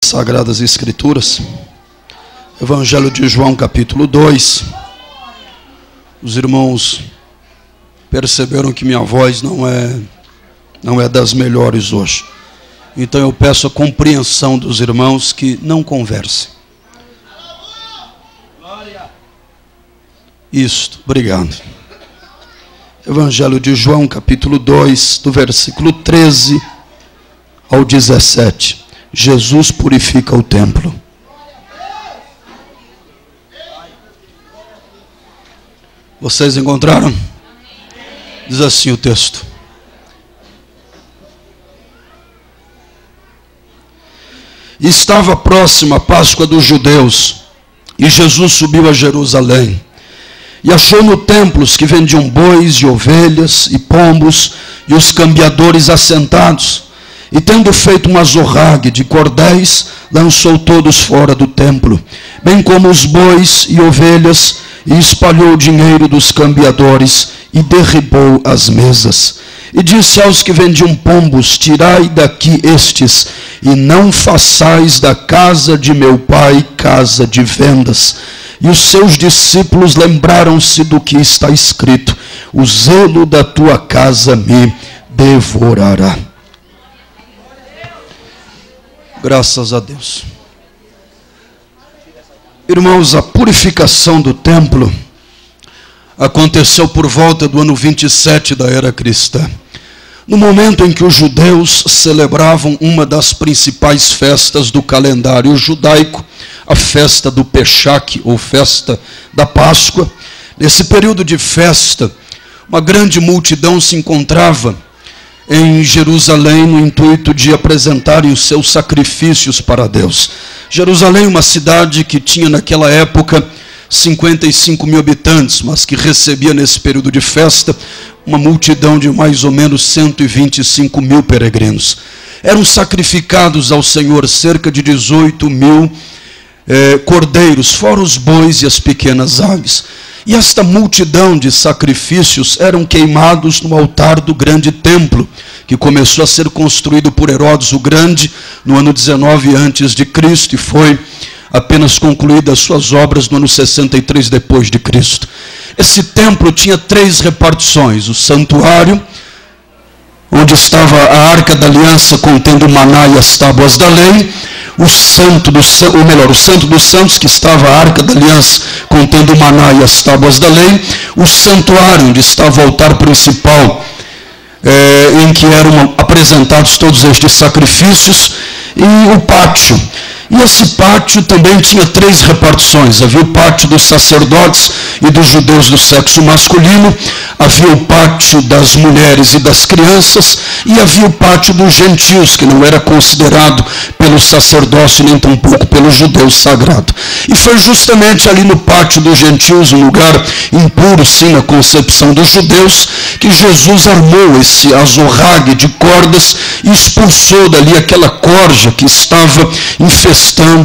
Sagradas Escrituras, Evangelho de João, capítulo 2. Os irmãos perceberam que minha voz não é das melhores hoje. Então eu peço a compreensão dos irmãos que não conversem. Isto, obrigado. Evangelho de João, capítulo 2, do versículo 13 ao 17. Jesus purifica o templo. Vocês encontraram? Diz assim o texto: estava próxima a Páscoa dos judeus, e Jesus subiu a Jerusalém, e achou no templo os que vendiam bois e ovelhas e pombos, e os cambiadores assentados. E tendo feito uma azorrague de cordéis, lançou todos fora do templo, bem como os bois e ovelhas, e espalhou o dinheiro dos cambiadores, e derribou as mesas. E disse aos que vendiam pombos: tirai daqui estes, e não façais da casa de meu pai casa de vendas. E os seus discípulos lembraram-se do que está escrito: o zelo da tua casa me devorará. Graças a Deus. Irmãos, a purificação do templo aconteceu por volta do ano 27 da era cristã. No momento em que os judeus celebravam uma das principais festas do calendário judaico, a festa do Pesach, ou festa da Páscoa. Nesse período de festa, uma grande multidão se encontrava em Jerusalém no intuito de apresentarem os seus sacrifícios para Deus. Jerusalém, uma cidade que tinha naquela época 55 mil habitantes, mas que recebia nesse período de festa uma multidão de mais ou menos 125 mil peregrinos. Eram sacrificados ao Senhor cerca de 18 mil cordeiros, fora os bois e as pequenas aves. E esta multidão de sacrifícios eram queimados no altar do grande templo, que começou a ser construído por Herodes o Grande no ano 19 a.C. e foi apenas concluídas suas obras no ano 63 depois de Cristo. Esse templo tinha 3 repartições: o santuário, onde estava a Arca da Aliança contendo o maná e as tábuas da lei; o Santo dos Santos, que estava a Arca da Aliança contendo o maná e as tábuas da lei; o santuário, onde estava o altar principal, em que eram apresentados todos estes sacrifícios; e o pátio. E esse pátio também tinha 3 repartições. Havia o pátio dos sacerdotes e dos judeus do sexo masculino, havia o pátio das mulheres e das crianças, e havia o pátio dos gentios, que não era considerado pelo sacerdócio nem tampouco pelo judeu sagrado. E foi justamente ali no pátio dos gentios, um lugar impuro sim na concepção dos judeus, que Jesus armou esse azorrague de cordas e expulsou dali aquela corja que estava infestando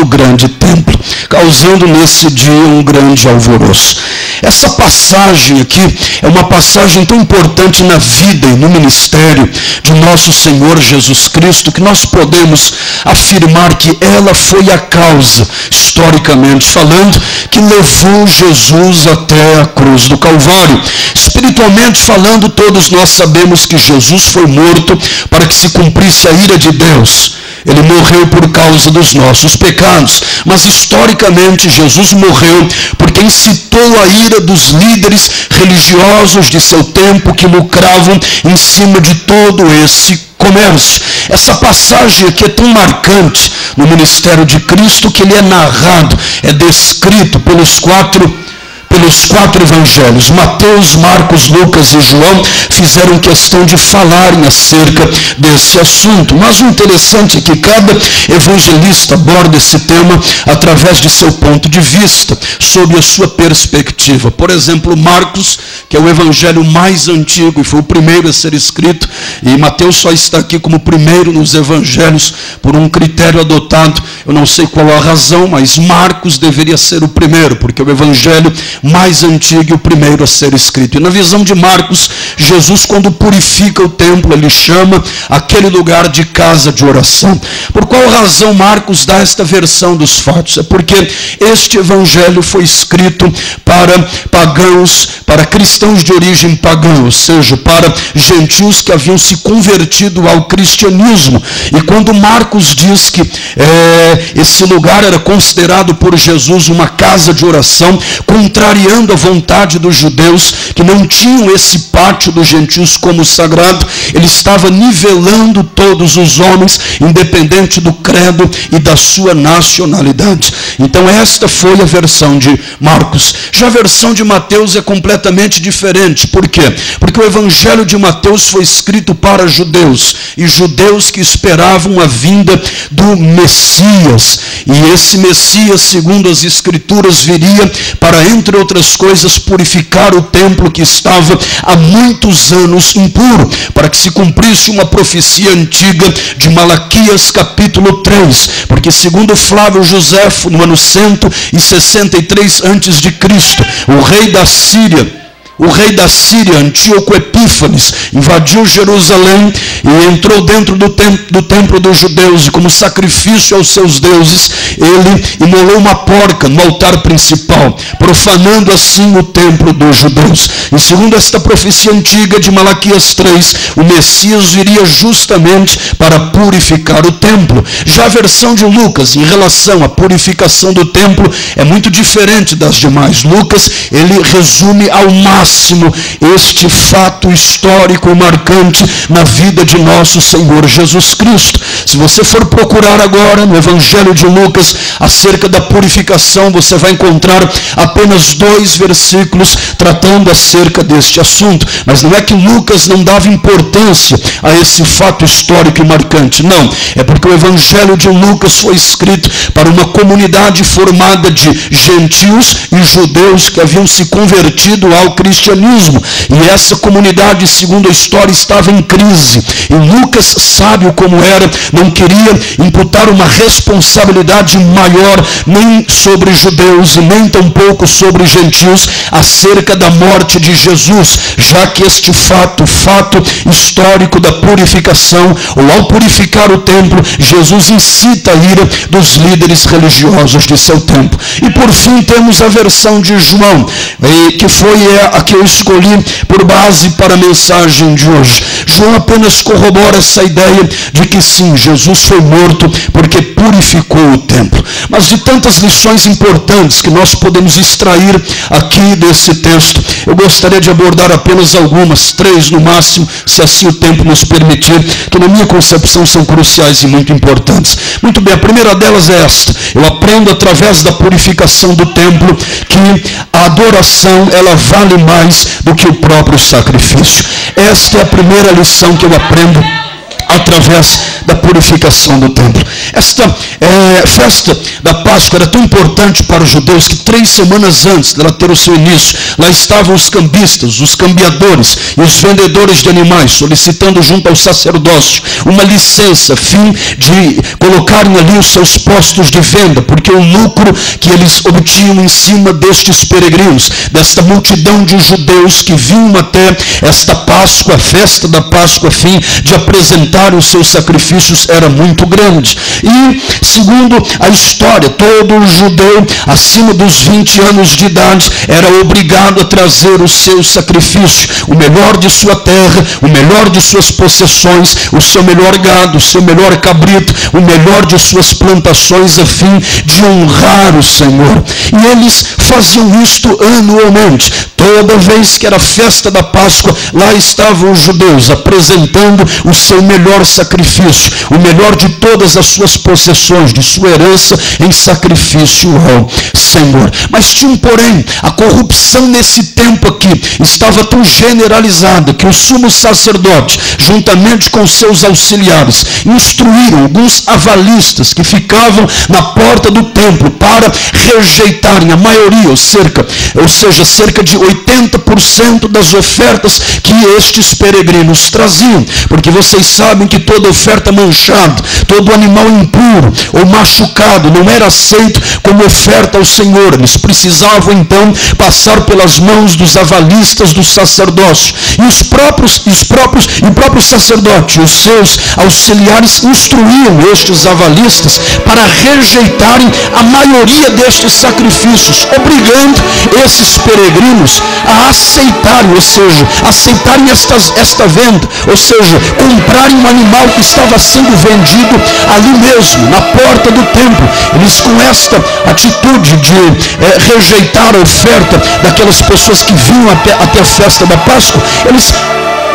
o grande templo, causando nesse dia um grande alvoroço. Essa passagem aqui é uma passagem tão importante na vida e no ministério de nosso Senhor Jesus Cristo, que nós podemos afirmar que ela foi a causa, historicamente falando, que levou Jesus até a cruz do Calvário. Espiritualmente falando, todos nós sabemos que Jesus foi morto para que se cumprisse a ira de Deus. Ele morreu por causa dos nossos pecados, mas historicamente Jesus morreu porque incitou a ira dos líderes religiosos de seu tempo, que lucravam em cima de todo esse comércio. Essa passagem aqui é tão marcante no ministério de Cristo que ele é narrado, é descrito pelos quatro evangelhos. Mateus, Marcos, Lucas e João fizeram questão de falarem acerca desse assunto. Mas o interessante é que cada evangelista aborda esse tema através de seu ponto de vista, sob a sua perspectiva. Por exemplo, Marcos, que é o evangelho mais antigo e foi o primeiro a ser escrito, e Mateus só está aqui como primeiro nos evangelhos por um critério adotado, eu não sei qual a razão, mas Marcos deveria ser o primeiro, porque é o evangelho mais antiga e o primeiro a ser escrito. E na visão de Marcos, Jesus, quando purifica o templo, ele chama aquele lugar de casa de oração. Por qual razão Marcos dá esta versão dos fatos? É porque este evangelho foi escrito para pagãos, para cristãos de origem pagã, ou seja, para gentios que haviam se convertido ao cristianismo. E quando Marcos diz que esse lugar era considerado por Jesus uma casa de oração, contrariando a vontade dos judeus, que não tinham esse pátio dos gentios como sagrado, ele estava nivelando todos os homens, independente do credo e da sua nacionalidade. Então esta foi a versão de Marcos. Já a versão de Mateus é completamente diferente. Por quê? Porque o evangelho de Mateus foi escrito para judeus, e judeus que esperavam a vinda do Messias. E esse Messias, segundo as Escrituras, viria para, entre outras coisas, purificar o templo que estava há muitos anos impuro, para que se cumprisse uma profecia antiga de Malaquias capítulo 3, porque segundo Flávio Joséfo, no ano 163 a.C., o rei da Síria, Antíoco Epífanes, invadiu Jerusalém e entrou dentro do templo dos judeus, e como sacrifício aos seus deuses, ele imolou uma porca no altar principal, profanando assim o templo dos judeus. E segundo esta profecia antiga de Malaquias 3, o Messias viria justamente para purificar o templo. Já a versão de Lucas, em relação à purificação do templo, é muito diferente das demais. Lucas, ele resume ao máximo este fato histórico marcante na vida de nosso Senhor Jesus Cristo. Se você for procurar agora no Evangelho de Lucas acerca da purificação, você vai encontrar apenas 2 versículos tratando acerca deste assunto. Mas não é que Lucas não dava importância a esse fato histórico e marcante, não. É porque o Evangelho de Lucas foi escrito para uma comunidade formada de gentios e judeus que haviam se convertido ao cristianismo. E essa comunidade, segundo a história, estava em crise. E Lucas, sábio como era, não queria imputar uma responsabilidade maior nem sobre judeus e nem tampouco sobre gentios acerca da morte de Jesus, já que este fato histórico da purificação, ou ao purificar o templo, Jesus incita a ira dos líderes religiosos de seu tempo. E por fim temos a versão de João, que foi a que eu escolhi por base para a mensagem de hoje. João apenas corrobora essa ideia de que sim, Jesus foi morto porque purificou o templo. Mas de tantas lições importantes que nós podemos extrair aqui desse texto, eu gostaria de abordar apenas algumas, 3 no máximo, se assim o tempo nos permitir, que na minha concepção são cruciais e muito importantes. Muito bem, a primeira delas é esta: eu aprendo através da purificação do templo que a adoração, ela vale mais do que o próprio sacrifício. Esta é a primeira lição que eu aprendo através da purificação do templo. Esta festa da Páscoa era tão importante para os judeus que 3 semanas antes dela ter o seu início, lá estavam os cambistas, os cambiadores e os vendedores de animais, solicitando junto ao sacerdócio uma licença, a fim de colocarem ali os seus postos de venda, porque o lucro que eles obtinham em cima destes peregrinos, desta multidão de judeus que vinham até esta Páscoa, a festa da Páscoa, a fim de apresentar os seus sacrifícios, era muito grande. E segundo a história, todo judeu acima dos 20 anos de idade era obrigado a trazer o seu sacrifício, o melhor de sua terra, o melhor de suas possessões, o seu melhor gado, o seu melhor cabrito, o melhor de suas plantações, a fim de honrar o Senhor. E eles faziam isto anualmente. Toda vez que era festa da Páscoa, lá estavam os judeus apresentando o seu melhor sacrifício, o melhor de todas as suas possessões, de sua herança, em sacrifício ao Senhor. Mas tinha um porém: a corrupção nesse tempo aqui estava tão generalizada que o sumo sacerdote, juntamente com seus auxiliares, instruíram alguns avalistas que ficavam na porta do templo para rejeitarem a maioria, ou seja, cerca de 80% das ofertas que estes peregrinos traziam, porque vocês sabem que toda oferta manchada, todo animal impuro ou má machucado, não era aceito como oferta ao Senhor. Eles precisavam então passar pelas mãos dos avalistas do sacerdócio. E o próprio sacerdote, os seus auxiliares, instruíam estes avalistas para rejeitarem a maioria destes sacrifícios, obrigando esses peregrinos a aceitarem, ou seja, aceitarem esta venda, ou seja, comprarem um animal que estava sendo vendido ali mesmo, na porta do templo. Eles, com esta atitude de rejeitar a oferta daquelas pessoas que vinham até a festa da Páscoa, eles...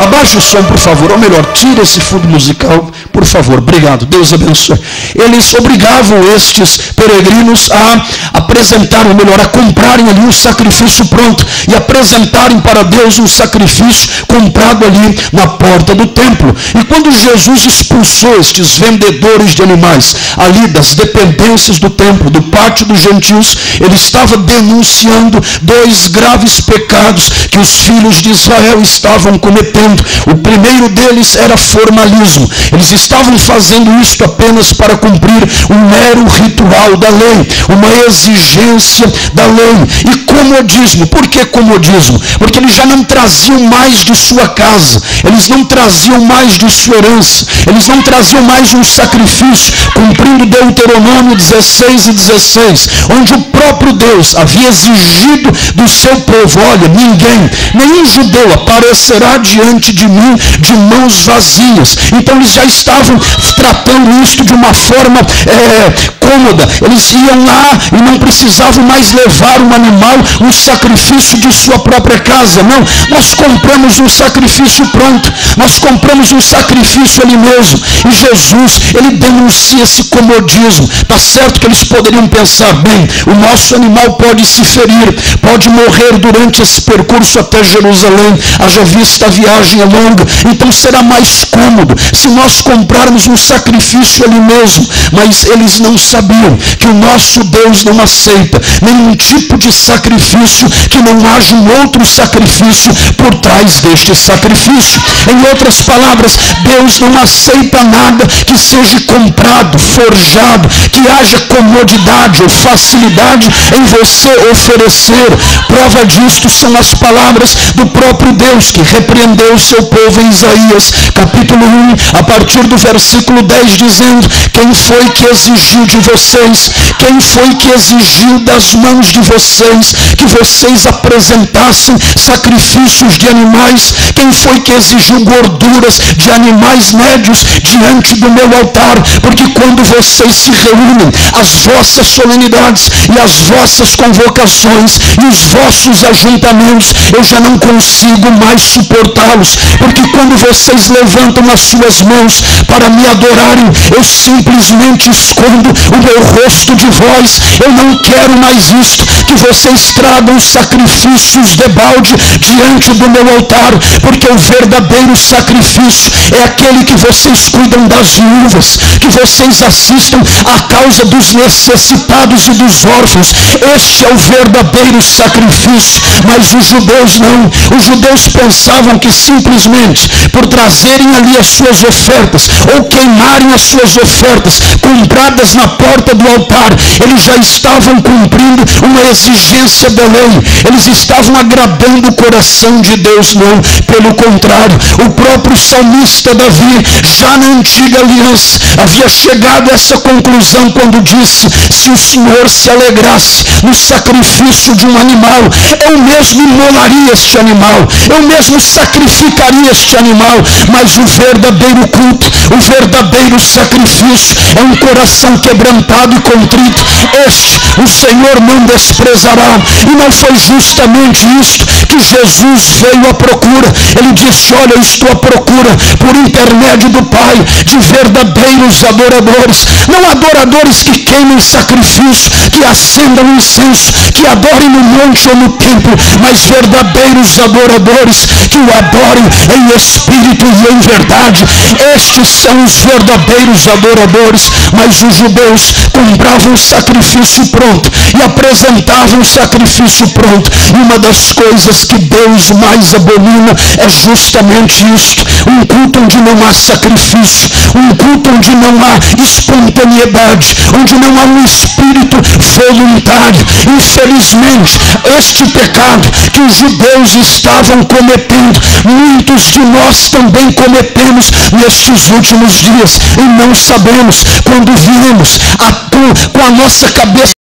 Abaixa o som, por favor, ou melhor, tira esse fundo musical, por favor, obrigado, Deus abençoe. Eles obrigavam estes peregrinos a apresentarem, ou melhor, a comprarem ali um sacrifício pronto e apresentarem para Deus um sacrifício comprado ali na porta do templo. E quando Jesus expulsou estes vendedores de animais ali das dependências do templo, do pátio dos gentios, ele estava denunciando 2 graves pecados que os filhos de Israel estavam cometendo. O primeiro deles era formalismo. Eles estavam fazendo isto apenas para cumprir um mero ritual da lei, uma exigência da lei. E comodismo. Por que comodismo? Porque eles já não traziam mais de sua casa, eles não traziam mais de sua herança, eles não traziam mais um sacrifício, cumprindo Deuteronômio 16 e 16, onde o próprio Deus havia exigido do seu povo: olha, nenhum judeu aparecerá diante de mim de mãos vazias. Então eles já estavam tratando isto de uma forma cômoda. Eles iam lá e não precisavam mais levar um animal, um sacrifício de sua própria casa. Não, nós compramos um sacrifício pronto, nós compramos um sacrifício ali mesmo. E Jesus, ele denuncia esse comodismo. Está certo que eles poderiam pensar: bem, o nosso animal pode se ferir, pode morrer durante esse percurso até Jerusalém, haja vista a viagem é longa, então será mais cômodo se nós comprarmos um sacrifício ali mesmo. Mas eles não sabiam que o nosso Deus não aceita nenhum tipo de sacrifício que não haja um outro sacrifício por trás deste sacrifício. Em outras palavras, Deus não aceita nada que seja comprado, forjado, que haja comodidade ou facilidade em você oferecer. Prova disto são as palavras do próprio Deus, que repreendeu o seu povo em Isaías, capítulo 1, a partir do versículo 10, dizendo: quem foi que exigiu de vocês, quem foi que exigiu das mãos de vocês que vocês apresentassem sacrifícios de animais? Quem foi que exigiu gorduras de animais médios diante do meu altar? Porque quando vocês se reúnem, as vossas solenidades e as vossas convocações e os vossos ajuntamentos, eu já não consigo mais suportá-los. Porque quando vocês levantam as suas mãos para me adorarem, eu simplesmente escondo o meu rosto de vós. Eu não quero mais isto, que vocês tragam sacrifícios de balde diante do meu altar, porque o verdadeiro sacrifício é aquele que vocês cuidam das viúvas, que vocês assistam à causa dos necessitados e dos órfãos. Este é o verdadeiro sacrifício. Mas os judeus não. Os judeus pensavam que simplesmente por trazerem ali as suas ofertas ou queimarem as suas ofertas compradas na porta do altar, eles já estavam cumprindo uma exigência da lei, eles estavam agradando o coração de Deus. Não, pelo contrário, o próprio salmista Davi, já na antiga aliança, havia chegado a essa conclusão quando disse: se o Senhor se alegrasse no sacrifício de um animal, eu mesmo imolaria este animal, eu mesmo sacrificaria este animal. Mas o verdadeiro culto, o verdadeiro sacrifício é um coração quebrantado e contrito. Este o Senhor não desprezará. E não foi justamente isto que Jesus veio à procura. Ele disse: olha, eu estou à procura por intermédio do Pai de verdadeiros adoradores, não adoradores que queimem sacrifício, que acendam incenso, que adorem no monte ou no templo, mas verdadeiros adoradores que o adorem em espírito e em verdade. Estes são os verdadeiros adoradores. Mas os judeus judeus compravam sacrifício pronto e apresentavam um sacrifício pronto. E uma das coisas que Deus mais abomina é justamente isto: um culto onde não há sacrifício, um culto onde não há espontaneidade, onde não há um espírito voluntário. Infelizmente, este pecado que os judeus estavam cometendo, muitos de nós também cometemos nestes últimos dias, e não sabemos. Quando viemos com a nossa cabeça